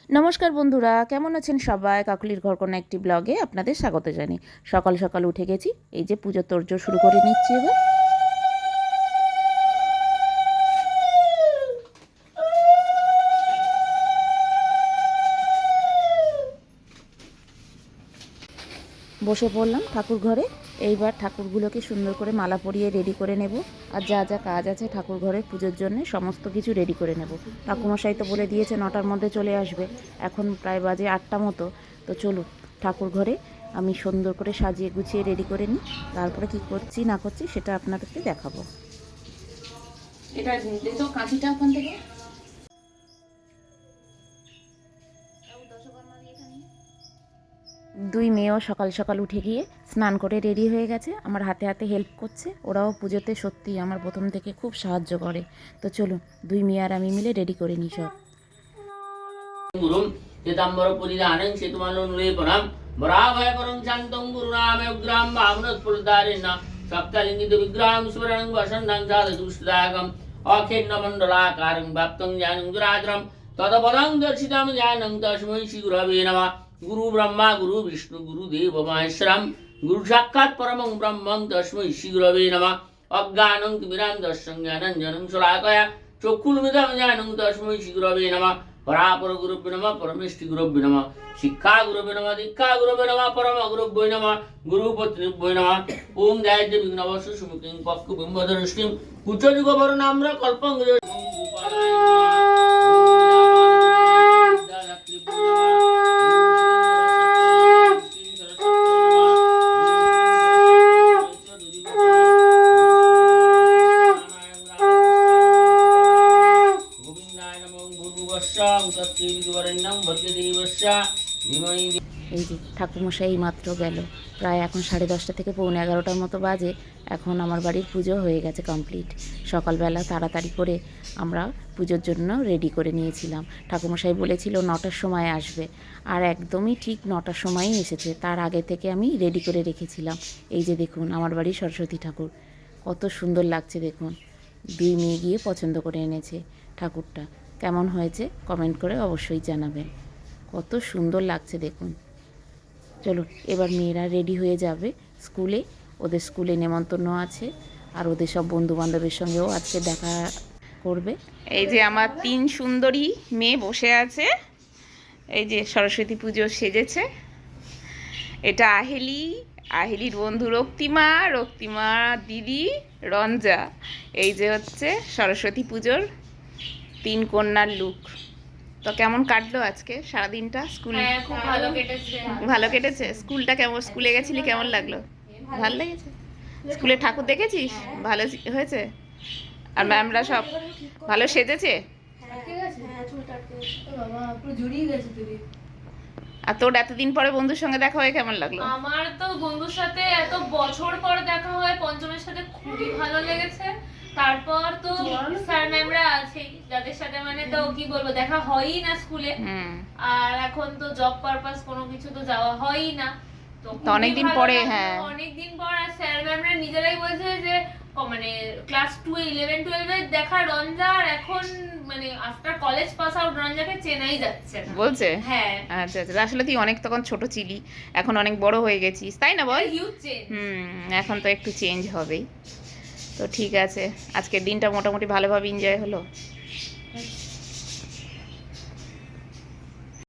নমস্কার বন্ধুরা, কেমন আছেন সবাই? কাকুলির ঘরকন্যা একটি ব্লগে আপনাদের স্বাগত জানাই। সকাল সকাল উঠে গেছি, এই যে পুজোর তোড়জোড় শুরু করে নিচ্ছি এবার। বসে পড়লাম ঠাকুর ঘরে। এইবার ঠাকুরগুলোকে সুন্দর করে মালা পরিয়ে রেডি করে নেব। আর যা যা কাজ আছে ঠাকুর ঘরের পুজোর জন্য সমস্ত কিছু রেডি করে নেব। ঠাকুমশাই তো বলে দিয়েছে 9টার মধ্যে চলে আসবে। এখন প্রায় বাজে 8টা মতো। তো চলুন ঠাকুর ঘরে আমি সুন্দর করে সাজিয়ে গুছিয়ে রেডি করে নিই। তারপরে কি করছি না করছি সেটা আপনাদেরকে দেখাবো। এটা তো কাঁচিটা ওখান থেকে দুই মেয়েও সকাল সকাল উঠে গিয়ে স্নান করে রেডি হয়ে গেছে, আমার হাতে হাতে হেল্প করছে। ওরাও পুজোতে সত্যি আমার প্রথম থেকে খুব সাহায্য করে। তো চলুন দুই মেয়ে আর আমি মিলে রেডি করে নিই সব। গুরুম চিদম্বর পরিধানং সেতুমানুলেপনম বরাভয় পরং শান্তং গুরুনামে উগ্রাম বামনস্ফুরদারিণ সপ্তলিঙ্গিত বিগ্রহং সুবর্ণং বসন্तं চাদুষ্টাগম অখিন্ন মণ্ডলাকারং ব্যাপ্তং জ্ঞানং দুরাদ্রম তদপদং দর্শিতং জ্ঞানং তস্मै শ্রী গুরবে নমঃ। গুরু ব্রহ্মা গুরু বিষ্ণু গুরুদেব মহেশ্বরম গুরু সাক্ষাৎ পরমং ব্রহ্মং তস্मै শ্রী গুরবে নমঃ। অজ্ঞানং তিমিরান্ধস্যং জ্ঞানাঞ্জনং শলাকয়া চক্ষুর্মিলিतं জ্ঞানং তস্मै শ্রী গুরবে নমঃ। পরাপর গুরুভ্যো নমঃ পরমেষ্ঠি গুরুভ্যো নমঃ। শিক্ষা গুরুভ্যো নমঃ দীক্ষা গুরুভ্যো নমঃ পরম গুরুভ্যো নমঃ। গুরুপত্নীভ্যো নমঃ। ওম ধ্যায়িত্য বিঘ্নবস্তু সুমুখিং পক্ষ বিম্বদৃষ্টিং কুচযুগ বর্ণাম্র কল্পং এই যে ঠাকুরমশাই এই মাত্র গেল। প্রায় এখন 10:30 থেকে 11:45 মতো বাজে। এখন আমার বাড়ির পুজো হয়ে গেছে কমপ্লিট। সকালবেলা তাড়াতাড়ি করে আমরা পুজোর জন্য রেডি করে নিয়েছিলাম। ঠাকুরমশাই বলেছিল 9টার সময় আসবে, আর একদমই ঠিক 9টার সময়ই এসেছে। তার আগে থেকে আমি রেডি করে রেখেছিলাম। এই যে দেখুন আমার বাড়ির সরস্বতী ঠাকুর, কত সুন্দর লাগছে দেখুন। দুই মেয়ে গিয়ে পছন্দ করে এনেছে ঠাকুরটা। কেমন হয়েছে কমেন্ট করে অবশ্যই জানাবেন। কত সুন্দর লাগছে দেখুন। চলুন এবার মেয়েরা রেডি হয়ে যাবে স্কুলে, ওদের স্কুলে নেমন্তন্ন আছে। আর ওদের সব বন্ধুবান্ধবের সঙ্গেও আজকে দেখা করবে। এই যে আমার 3 সুন্দরী মেয়ে বসে আছে। এই যে সরস্বতী পুজো সেজেছে। এটা আহেলি, আহেলির বন্ধু রক্তিমা, রক্তিমা দিদি রঞ্জা। এই যে হচ্ছে সরস্বতী পুজোর 3 কন্যার লুক। তো কেমন কাটলো আজকে সারাদিনটা স্কুলে? খুব ভালো কেটেছে। ভালো কেটেছে। স্কুলটা কেমন, স্কুলে গেছিলি কেমন লাগলো? ভালো লেগেছে? স্কুলে ঠাকুর দেখেছিস? ভালো হয়েছে? আর ম্যামরা সব ভালো সেজেছে? আর তোর এতদিন পরে বন্ধুর সঙ্গে দেখা হয়ে কেমন লাগলো? আমার তো বন্ধুর সাথে এত বছর পর দেখা হয়, পঞ্চমের সাথে খুবই ভালো লেগেছে। তারপর তো স্যার ম্যামরা আছেই, যাদের সাথে মানে তো কি বলবো, দেখা হয়ই না স্কুলে। আর এখন তো জব পারপাস কোনো কিছু তো যাওয়া হয়ই না। তো অনেকদিন পরে, হ্যাঁ অনেকদিন পর। আর স্যার ম্যামরা নিজেরাই বলছে যে মানে ক্লাস 11-12 এর দেখা রঞ্জা, আর এখন মানে আফটার কলেজ পাস আউট রঞ্জাকে চেনাই যাচ্ছে না বলছে। হ্যাঁ আচ্ছা আচ্ছা, আসলে তুই অনেক তখন ছোট ছিলি, এখন অনেক বড় হয়ে গেছিস, তাই না বল? Huge change. এখন তো একটু চেঞ্জ হবেই। তো ঠিক আছে, আজকের দিনটা মোটামুটি ভালোভাবে এনজয় হলো।